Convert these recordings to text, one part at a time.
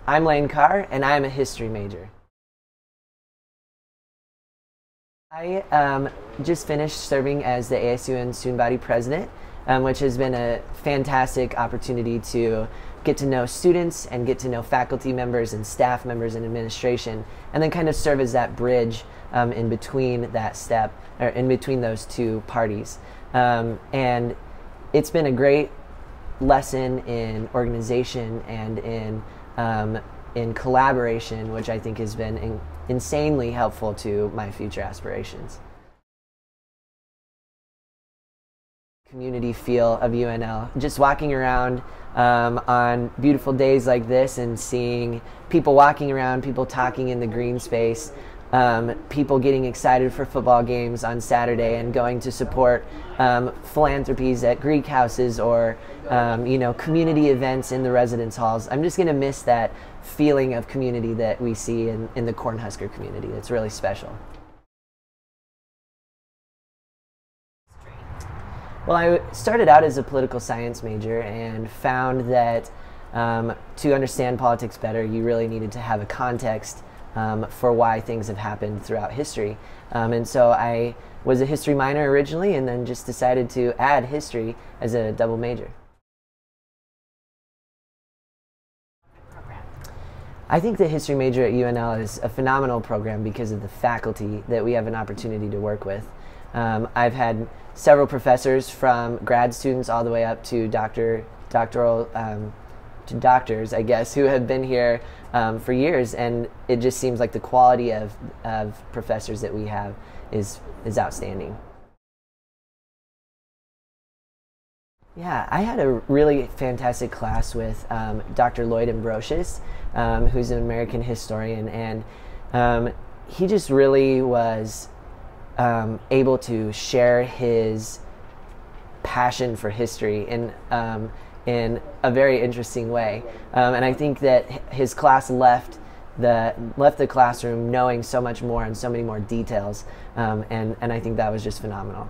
I'm Lane Carr, and I'm a history major. I just finished serving as the ASUN student body president, which has been a fantastic opportunity to get to know students and get to know faculty members and staff members and administration, and then kind of serve as that bridge in between that step, or in between those two parties. And it's been a great lesson in organization and in collaboration, which I think has been insanely helpful to my future aspirations. Community feel of UNL. Just walking around on beautiful days like this and seeing people walking around, people talking in the green space, people getting excited for football games on Saturday and going to support philanthropies at Greek houses or community events in the residence halls. I'm just going to miss that feeling of community that we see in the Cornhusker community. It's really special. Well, I started out as a political science major and found that to understand politics better, you really needed to have a context for why things have happened throughout history. And so I was a history minor originally and then just decided to add history as a double major. I think the history major at UNL is a phenomenal program because of the faculty that we have an opportunity to work with. I've had several professors from grad students all the way up to doctors, I guess, who have been here for years, and it just seems like the quality of professors that we have is outstanding. Yeah, I had a really fantastic class with Dr. Lloyd Ambrosius, who's an American historian, and he just really was able to share his passion for history in a very interesting way, and I think that his class left the classroom knowing so much more and so many more details, and I think that was just phenomenal.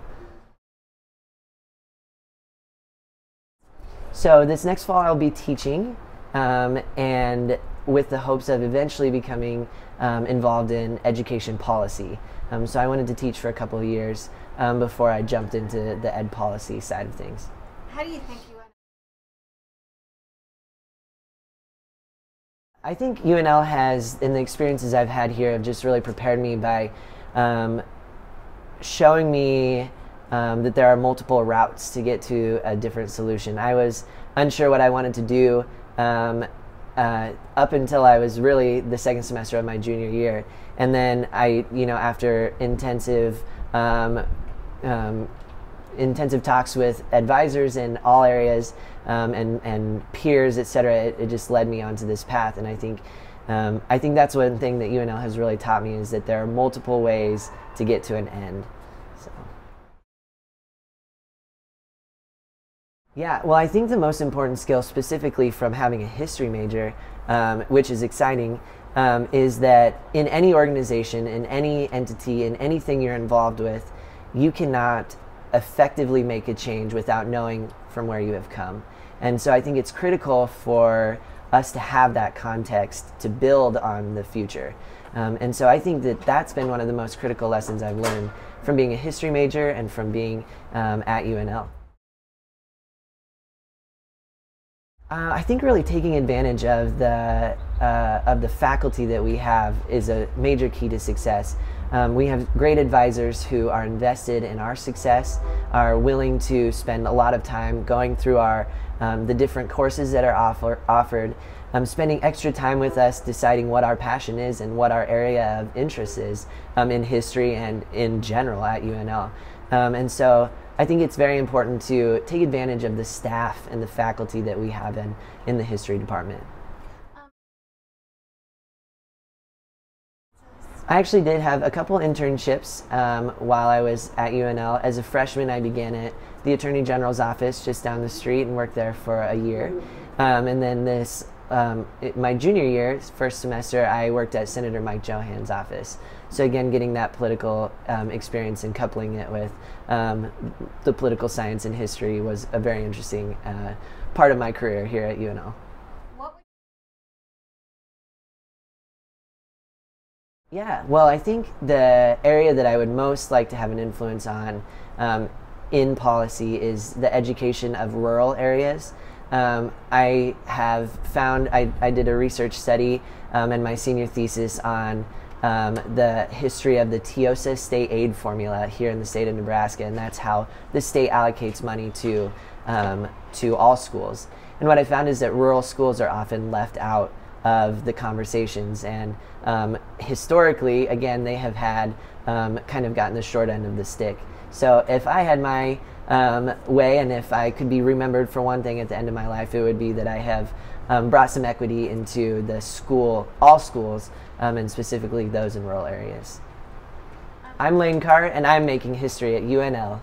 So this next fall I'll be teaching, and with the hopes of eventually becoming involved in education policy. So I wanted to teach for a couple of years before I jumped into the ed policy side of things. How do you think UNL? I think UNL has, in the experiences I've had here, have just really prepared me by showing me that there are multiple routes to get to a different solution. I was unsure what I wanted to do up until I was really the second semester of my junior year, and then after intensive talks with advisors in all areas and peers, etc., it just led me onto this path. And I think that's one thing that UNL has really taught me, is that there are multiple ways to get to an end. So. Yeah, well, I think the most important skill, specifically from having a history major, which is exciting, is that in any organization, in any entity, in anything you're involved with, you cannot effectively make a change without knowing from where you have come. And so I think it's critical for us to have that context to build on the future. And so I think that that's been one of the most critical lessons I've learned from being a history major and from being at UNL. I think really taking advantage of the faculty that we have is a major key to success. We have great advisors who are invested in our success, are willing to spend a lot of time going through the different courses that are offered, spending extra time with us deciding what our passion is and what our area of interest is in history and in general at UNL. And so I think it's very important to take advantage of the staff and the faculty that we have in the history department. I actually did have a couple internships while I was at UNL. As a freshman, I began at the Attorney General's office just down the street and worked there for a year. And then my junior year, first semester, I worked at Senator Mike Johan's office. So again, getting that political experience and coupling it with the political science and history was a very interesting part of my career here at UNL. Yeah, well, I think the area that I would most like to have an influence on in policy is the education of rural areas. I have found, I did a research study in my senior thesis on the history of the TIOSA state aid formula here in the state of Nebraska, and that's how the state allocates money to all schools. And what I found is that rural schools are often left out of the conversations, and historically, again, they have had kind of gotten the short end of the stick. So if I had my way, and if I could be remembered for one thing at the end of my life, it would be that I have brought some equity into the school, all schools, and specifically those in rural areas. I'm Carr, and I'm making history at UNL.